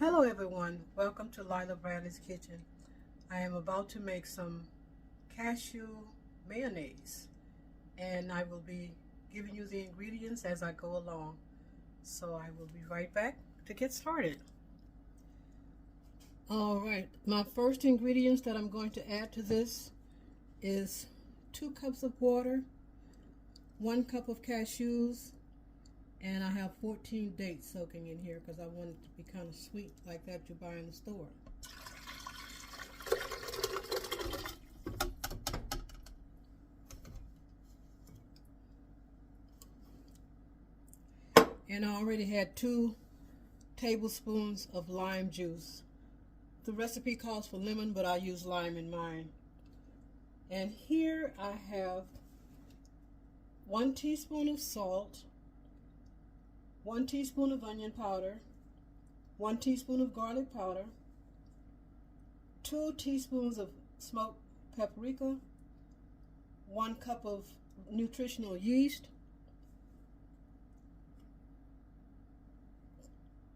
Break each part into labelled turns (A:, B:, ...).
A: Hello everyone, welcome to Lila Bradley's Kitchen. I am about to make some cashew mayonnaise and I will be giving you the ingredients as I go along. So I will be right back to get started. Alright, my first ingredients that I'm going to add to this is 2 cups of water, 1 cup of cashews, and I have 14 dates soaking in here because I want it to be kind of sweet like that you buy in the store. And I already had 2 tablespoons of lime juice. The recipe calls for lemon, but I use lime in mine. And here I have 1 teaspoon of salt, 1 teaspoon of onion powder, 1 teaspoon of garlic powder, 2 teaspoons of smoked paprika, 1 cup of nutritional yeast,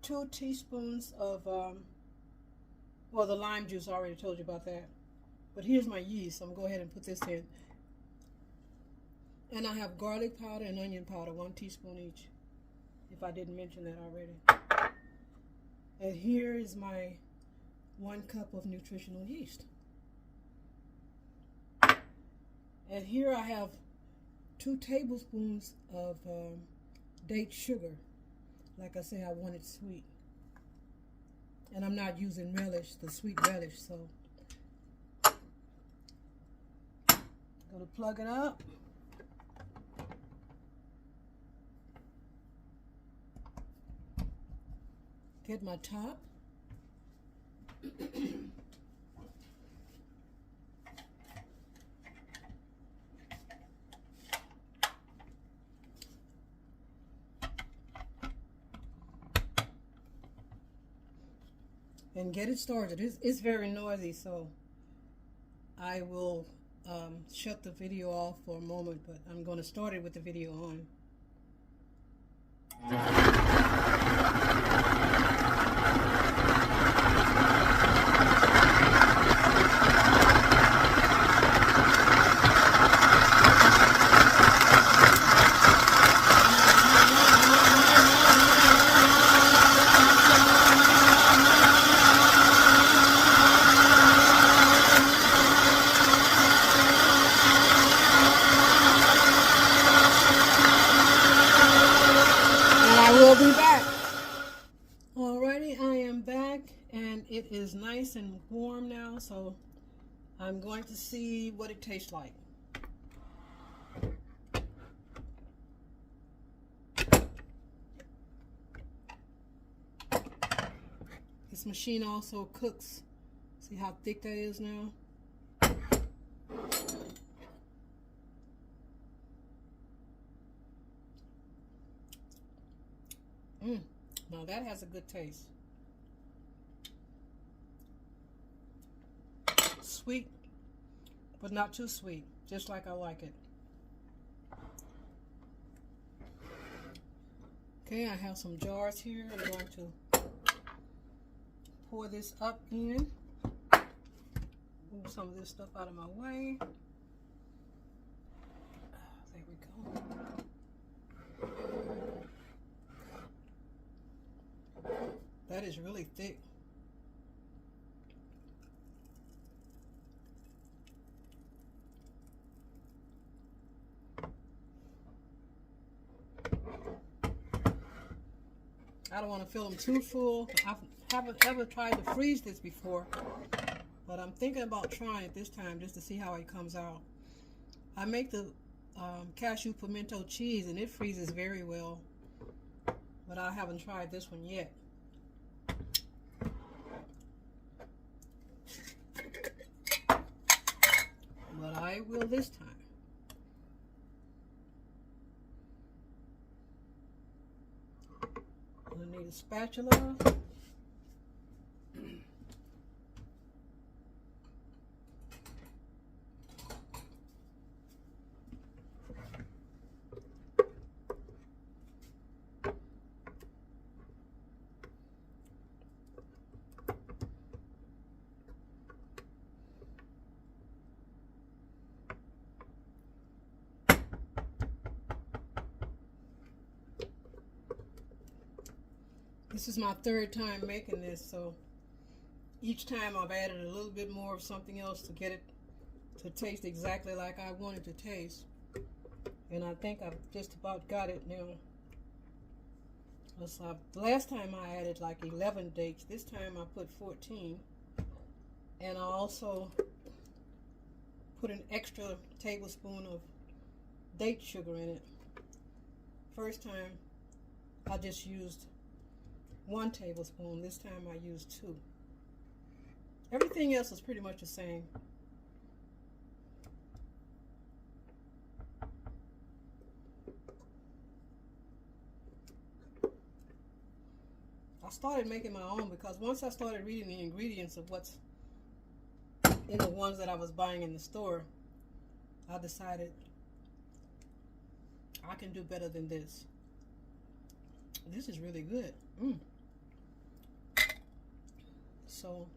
A: 2 teaspoons of, well, the lime juice, I already told you about that. But here's my yeast. I'm going to go ahead and put this in. And I have garlic powder and onion powder, 1 teaspoon each, if I didn't mention that already. And here is my 1 cup of nutritional yeast. And here I have 2 tablespoons of date sugar. Like I say, I want it sweet. And I'm not using relish, the sweet relish, so I'm going to plug it up. Get my top. And get it started. It's very noisy, so I will shut the video off for a moment, but I'm going to start it with the video on. We'll be back. Alrighty, I am back and it is nice and warm now, so I'm going to see what it tastes like. This machine also cooks. See how thick that is now? Now that has a good taste. Sweet, but not too sweet, just like I like it. Okay, I have some jars here. I'm going to pour this up in. Move some of this stuff out of my way. There we go. That is really thick. I don't want to fill them too full. I haven't ever tried to freeze this before, but I'm thinking about trying it this time just to see how it comes out. I make the cashew pimento cheese and it freezes very well, but I haven't tried this one yet. But I will this time. I'm gonna need a spatula. This is my third time making this, so each time I've added a little bit more of something else to get it to taste exactly like I want it to taste. And I think I've just about got it now. Last time I added like 11 dates. This time I put 14. And I also put an extra tablespoon of date sugar in it. First time I just used 1 tablespoon. This time I used 2. Everything else is pretty much the same. I started making my own because once I started reading the ingredients of what's in the ones that I was buying in the store, I decided I can do better than this. This is really good. So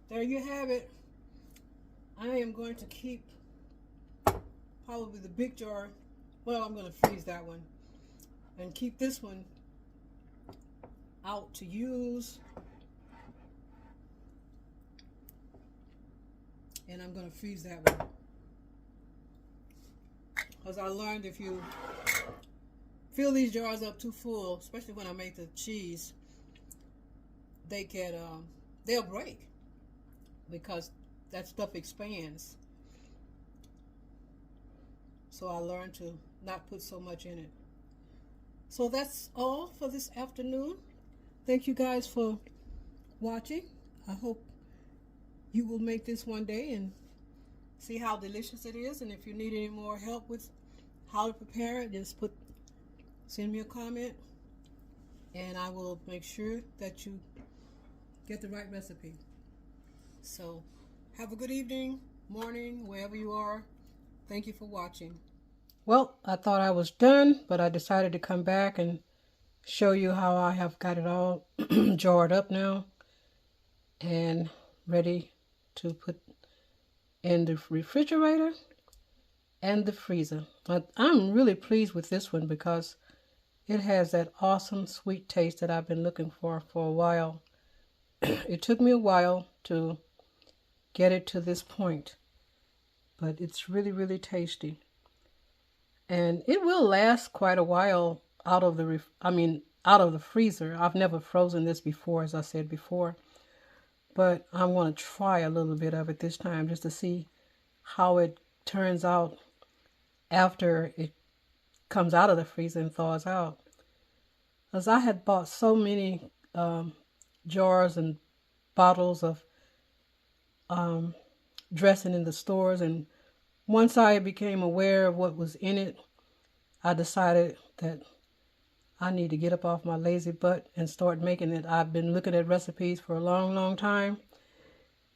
A: there you have it. I am going to keep probably the big jar. Well, I'm going to freeze that one and keep this one out to use. And I'm going to freeze that one. Because I learned if you fill these jars up too full, especially when I make the cheese, they can, they'll break because that stuff expands. So I learned to not put so much in it. So that's all for this afternoon. Thank you guys for watching. I hope you will make this one day and see how delicious it is. And if you need any more help with how to prepare it, just send me a comment and I will make sure that you get the right recipe. So have a good evening, morning, wherever you are. Thank you for watching. Well, I thought I was done, but I decided to come back and show you how I have got it all jarred up now and ready to put in the refrigerator and the freezer. But I'm really pleased with this one because it has that awesome sweet taste that I've been looking for a while. It took me a while to get it to this point, but it's really, really tasty. And it will last quite a while out of the freezer. I've never frozen this before, as I said before, but I want to try a little bit of it this time just to see how it turns out after it comes out of the freezer and thaws out. As I had bought so many jars and bottles of dressing in the stores, and once I became aware of what was in it, I decided that I need to get up off my lazy butt and start making it. I've been looking at recipes for a long, long time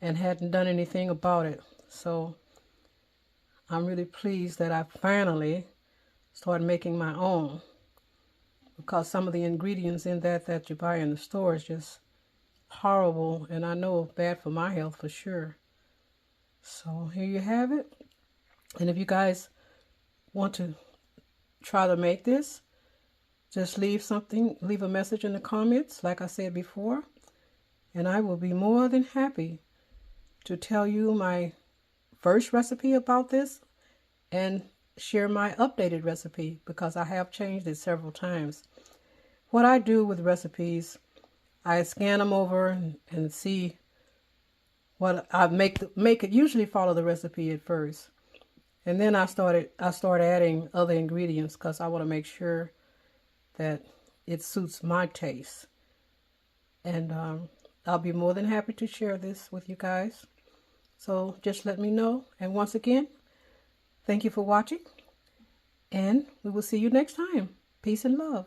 A: and hadn't done anything about it. So I'm really pleased that I finally started making my own, because some of the ingredients in that you buy in the store is just horrible, and I know bad for my health for sure. So here you have it. And if you guys want to try to make this, just leave a message in the comments, like I said before, and I will be more than happy to tell you my first recipe about this and share my updated recipe, because I have changed it several times. What I do with recipes, I scan them over and see what I make it. Usually follow the recipe at first, and then I start adding other ingredients because I want to make sure that it suits my taste. And I'll be more than happy to share this with you guys. So just let me know. And once again, thank you for watching, and we will see you next time. Peace and love.